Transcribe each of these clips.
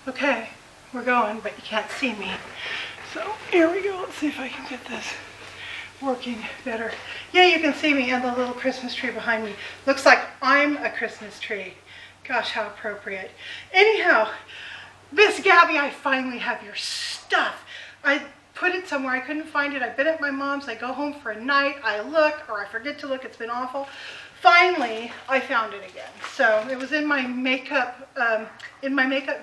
Okay, we're going, but you can't see me. So here we go. Let's see if I can get this working better. Yeah, you can see me and the little Christmas tree behind me. Looks like I'm a Christmas tree. Gosh, how appropriate. Anyhow, Miss Gabby, I finally have your stuff. I put it somewhere. I couldn't find it. I've been at my mom's. I go home for a night. I look, or I forget to look. It's been awful. Finally, I found it again. So it was in my makeup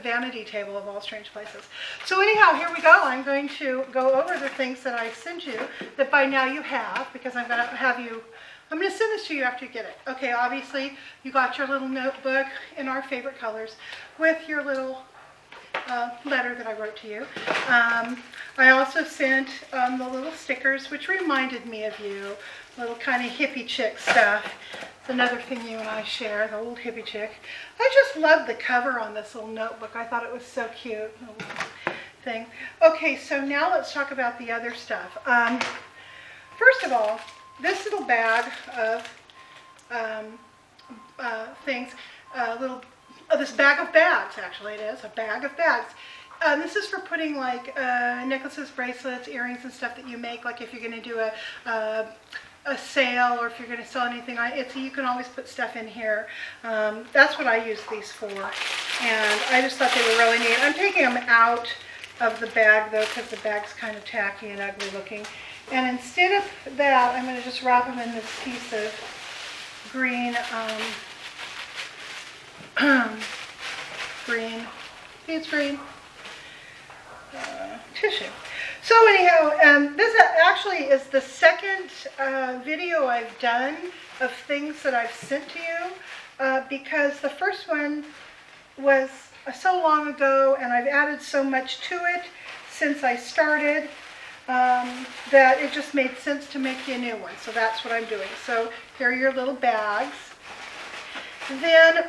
vanity table of all strange places. So anyhow, here we go. I'm going to go over the things that I sent you that by now you have, because I'm going to send this to you after you get it. Okay, obviously you got your little notebook in our favorite colors with your little letter that I wrote to you. I also sent the little stickers, which reminded me of you, little kind of hippie chick stuff. It's another thing you and I share, the old hippie chick. I just love the cover on this little notebook. I thought it was so cute. Thing. Okay, so now let's talk about the other stuff. First of all, this little bag of things, this bag of bags, actually it is, a bag of bags. This is for putting like necklaces, bracelets, earrings and stuff that you make, like if you're going to do a sale or if you're going to sell anything. You can always put stuff in here. That's what I use these for, and I just thought they were really neat. I'm taking them out of the bag though because the bag's kind of tacky and ugly looking. And instead of that, I'm going to just wrap them in this piece of green, it's green tissue. So anyhow, this actually is the second video I've done of things that I've sent to you, because the first one was so long ago and I've added so much to it since I started that it just made sense to make you a new one. So that's what I'm doing. So here are your little bags. Then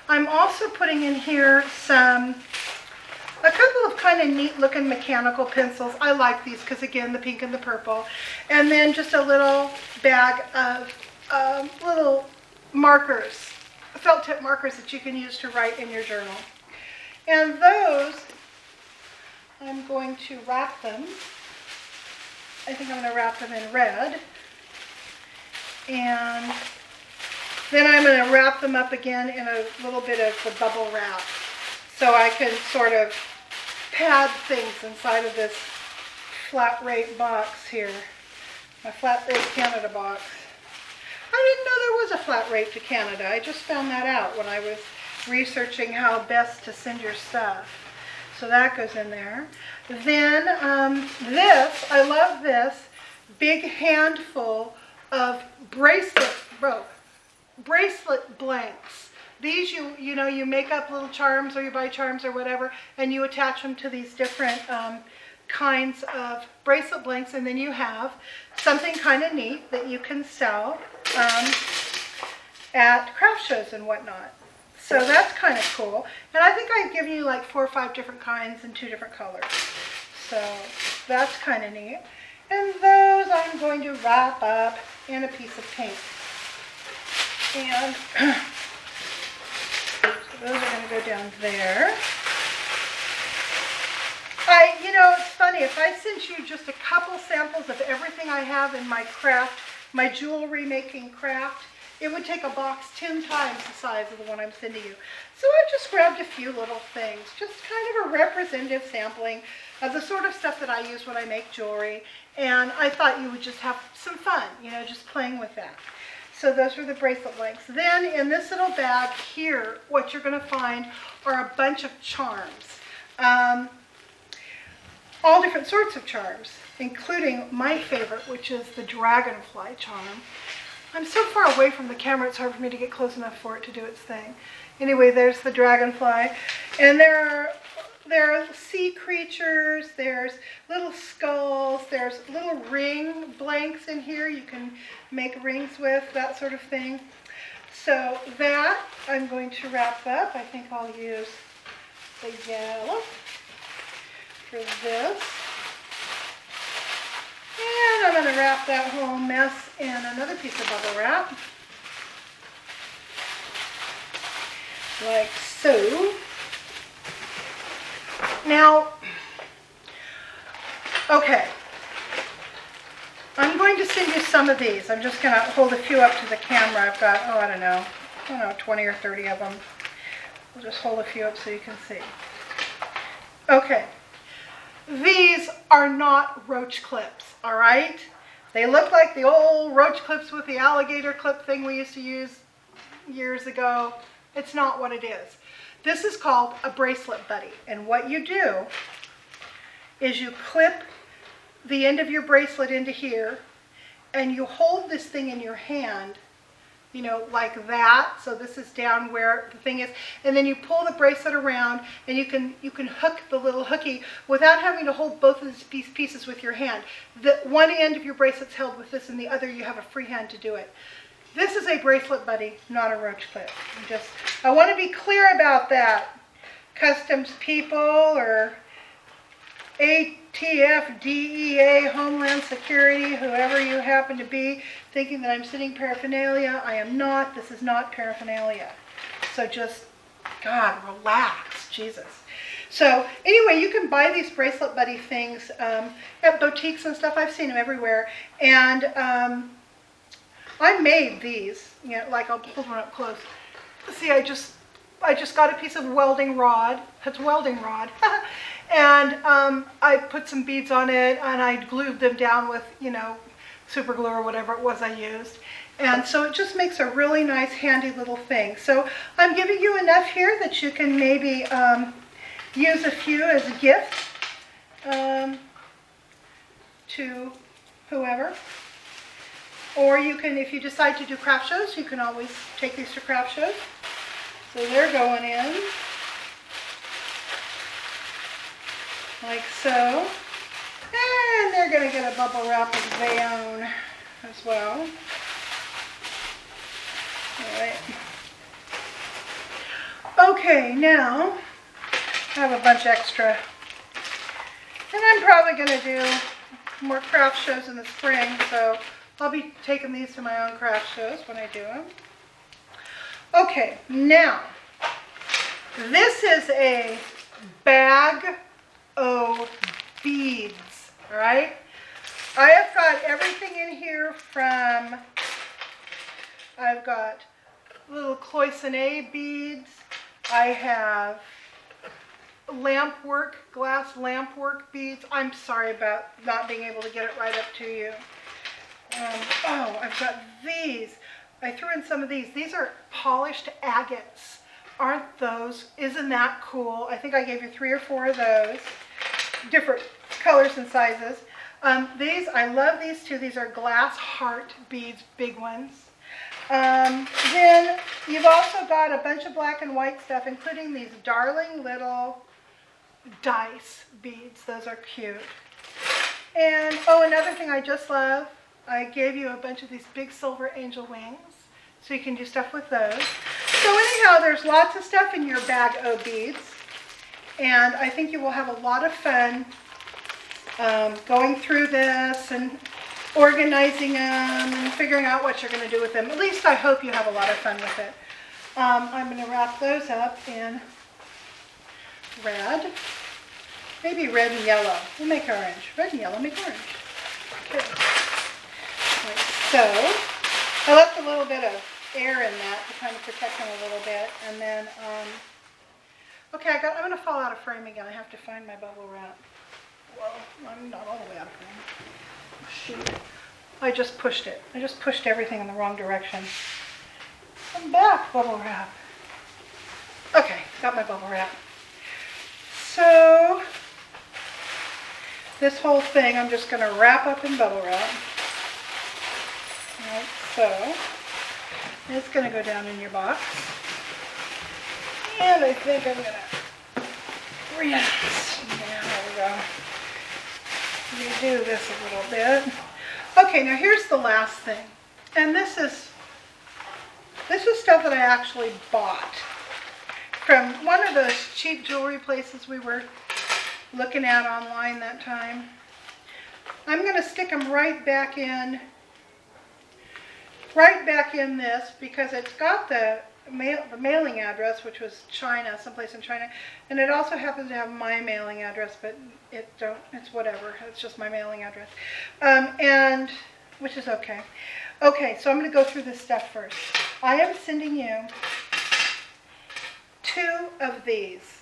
I'm also putting in here a couple of kind of neat looking mechanical pencils. I like these because again, the pink and the purple. And then just a little bag of little markers, felt tip markers that you can use to write in your journal. And those, I'm going to wrap them. I think I'm going to wrap them in red. And then I'm going to wrap them up again in a little bit of the bubble wrap, so I can sort of pad things inside of this flat rate box here, my flat rate Canada box. I didn't know there was a flat rate to Canada. I just found that out when I was researching how best to send your stuff. So that goes in there. Then this, I love this big handful of bracelet blanks. These you make up little charms, or you buy charms or whatever, and you attach them to these different kinds of bracelet blanks, and then you have something kind of neat that you can sell at craft shows and whatnot. So that's kind of cool. And I think I've given you like 4 or 5 different kinds in 2 different colors. So that's kind of neat. And those I'm going to wrap up in a piece of paint. And so those are going to go down there. It's funny, if I sent you just a couple samples of everything I have in my craft, my jewelry making craft, it would take a box 10 times the size of the one I'm sending you. So I just grabbed a few little things, just kind of a representative sampling of the sort of stuff that I use when I make jewelry. And I thought you would just have some fun, just playing with that. So those are the bracelet blanks. Then in this little bag here, what you're going to find are a bunch of charms. All different sorts of charms, including my favorite, which is the dragonfly charm. I'm so far away from the camera, it's hard for me to get close enough for it to do its thing. Anyway, there's the dragonfly. And there are sea creatures, there's little skulls, there's little ring blanks in here you can make rings with, that sort of thing. So that I'm going to wrap up. I think I'll use the yellow for this. And I'm going to wrap that whole mess in another piece of bubble wrap, like so. some of these. I'm just going to hold a few up to the camera. I've got, oh, I don't know, 20 or 30 of them. We'll just hold a few up so you can see. Okay. These are not roach clips, all right? They look like the old roach clips with the alligator clip thing we used to use years ago. It's not what it is. This is called a bracelet buddy. And what you do is you clip the end of your bracelet into here, and you hold this thing in your hand, you know, like that. So this is down where the thing is, and then you pull the bracelet around, and you can hook the little hooky without having to hold both of these pieces with your hand. The one end of your bracelet's held with this, and the other you have a free hand to do it. This is a bracelet buddy, not a roach clip. I want to be clear about that. Customs people or ATF, DEA, Homeland Security, whoever you happen to be, thinking that I'm sitting paraphernalia. I am not. This is not paraphernalia. So just, God, relax. Jesus. So anyway, you can buy these bracelet buddy things at boutiques and stuff. I've seen them everywhere. And I made these. You know, like I'll hold one up close. See, I just got a piece of welding rod. It's welding rod. And I put some beads on it, and I glued them down with, you know, super glue or whatever it was I used. And so it just makes a really nice, handy little thing. So I'm giving you enough here that you can maybe use a few as a gift to whoever. Or you can, if you decide to do craft shows, you can always take these to craft shows. So they're going in. Like so. And they're going to get a bubble wrap of their own as well. Alright. Okay, now I have a bunch extra. And I'm probably going to do more craft shows in the spring, so I'll be taking these to my own craft shows when I do them. Okay, now, this is a bag of beads, all right? I have got everything in here from, I've got little cloisonné beads. I have lamp work, glass lamp work beads. I'm sorry about not being able to get it right up to you. Oh, I've got these. I threw in some of these. These are polished agates. Aren't those? Isn't that cool? I think I gave you 3 or 4 of those. Different colors and sizes. These, I love these too. These are glass heart beads, big ones. Then you've also got a bunch of black and white stuff, including these darling little dice beads. Those are cute. And, oh, another thing I just love, I gave you a bunch of these big silver angel wings, so you can do stuff with those. So anyhow, there's lots of stuff in your bag of beads, and I think you will have a lot of fun going through this and organizing them and figuring out what you're going to do with them. At least I hope you have a lot of fun with it. I'm going to wrap those up in red, maybe red and yellow. We'll make orange. Red and yellow make orange. Okay. Like so. I left a little bit of air in that to kind of protect them a little bit. And then, okay, I'm going to fall out of frame again. I have to find my bubble wrap. Well, I'm not all the way out of frame. Shoot. I just pushed it. I just pushed everything in the wrong direction. I'm back, bubble wrap. Okay, got my bubble wrap. So, this whole thing I'm just going to wrap up in bubble wrap. Like so. It's going to go down in your box. And I think I'm going to, yes, there we go. Redo this a little bit. Okay, now here's the last thing. And this is stuff that I actually bought from one of those cheap jewelry places we were looking at online that time. I'm going to stick them right back in this because it's got the mailing address, which was China, someplace in China, and it also happens to have my mailing address, but it's whatever. It's just my mailing address. And which is okay. Okay, so I'm going to go through this stuff first. I am sending you 2 of these.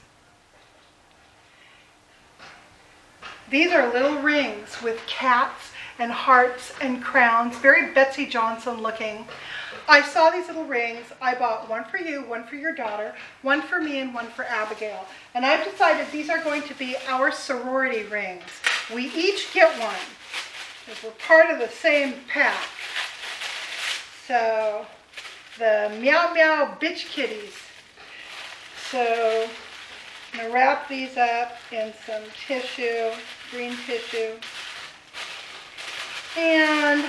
These are little rings with cats and hearts and crowns, very Betsy Johnson looking. I saw these little rings. I bought one for you, one for your daughter, one for me, and one for Abigail. And I've decided these are going to be our sorority rings. We each get one, because we're part of the same pack. So, the Meow Meow Bitch Kitties. So, I'm going to wrap these up in some tissue, green tissue. And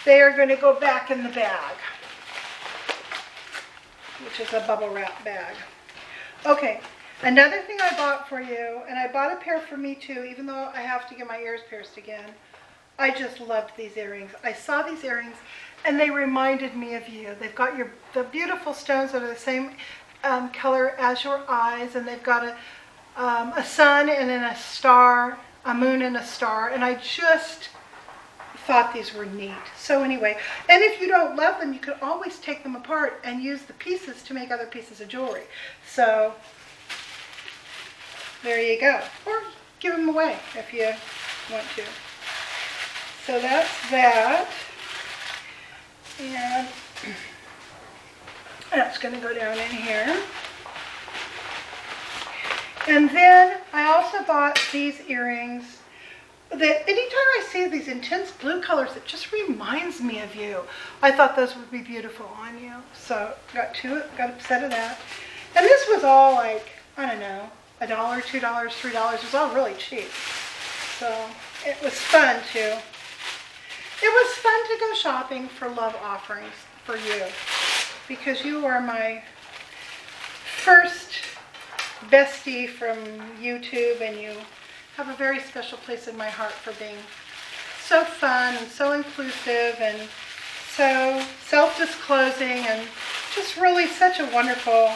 they are going to go back in the bag, which is a bubble wrap bag. Okay, another thing I bought for you, and I bought a pair for me too, even though I have to get my ears pierced again. I just loved these earrings. I saw these earrings and they reminded me of you. They've got the beautiful stones that are the same color as your eyes, and they've got a sun and then a star, a moon and a star, and I just thought these were neat. So anyway, and if you don't love them, you could always take them apart and use the pieces to make other pieces of jewelry. So there you go. Or give them away if you want to. So that's that. And that's going to go down in here. And then I also bought these earrings that anytime I see these intense blue colors, it just reminds me of you. I thought those would be beautiful on you. So got a set of that. And this was all like, I don't know, $1, $2, $3. It was all really cheap. So it was fun too. It was fun to go shopping for love offerings for you, because you are my first bestie from YouTube, and you have a very special place in my heart for being so fun and so inclusive and so self-disclosing and just really such a wonderful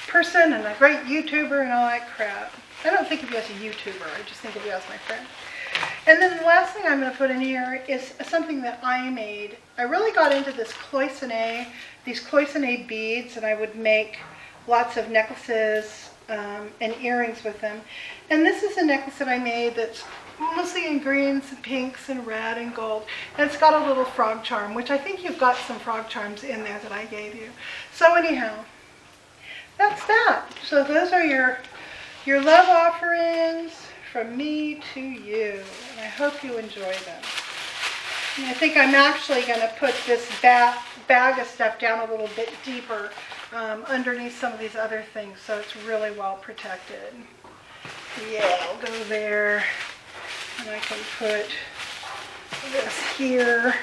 person and a great YouTuber and all that crap. I don't think of you as a YouTuber, I just think of you as my friend. And then the last thing I'm going to put in here is something that I made. I really got into this cloisonne, these cloisonne beads, and I would make lots of necklaces and earrings with them. And this is a necklace that I made that's mostly in greens and pinks and red and gold. And it's got a little frog charm, which I think you've got some frog charms in there that I gave you. So anyhow, that's that. So those are your love offerings from me to you. And I hope you enjoy them. And I think I'm actually going to put this bag of stuff down a little bit deeper underneath some of these other things, so it's really well protected. Yeah, I'll go there, and I can put this here,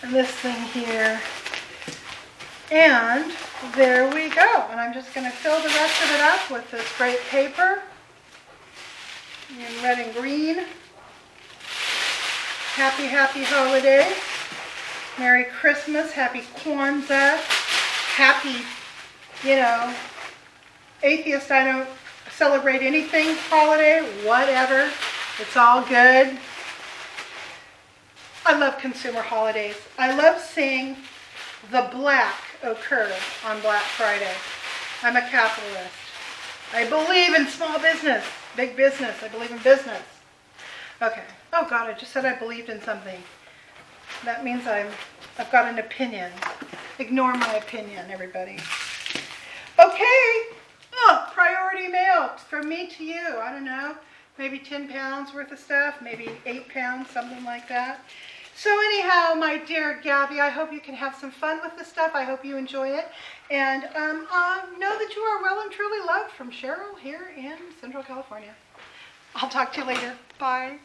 and this thing here, and there we go. And I'm just going to fill the rest of it up with this great paper in red and green. Happy, happy holiday. Merry Christmas, happy Kwanzaa. Happy, atheist, I don't celebrate anything holiday, whatever. It's all good. I love consumer holidays. I love seeing the black occur on Black Friday. I'm a capitalist. I believe in small business, big business. I believe in business. Okay. Oh God, I just said I believed in something. That means I've got an opinion. Ignore my opinion, everybody. Okay. Oh, priority mail from me to you. I don't know. Maybe 10 pounds worth of stuff. Maybe 8 pounds, something like that. So anyhow, my dear Gaby, I hope you can have some fun with this stuff. I hope you enjoy it. And know that you are well and truly loved from Cheryl here in Central California. I'll talk to you later. Bye.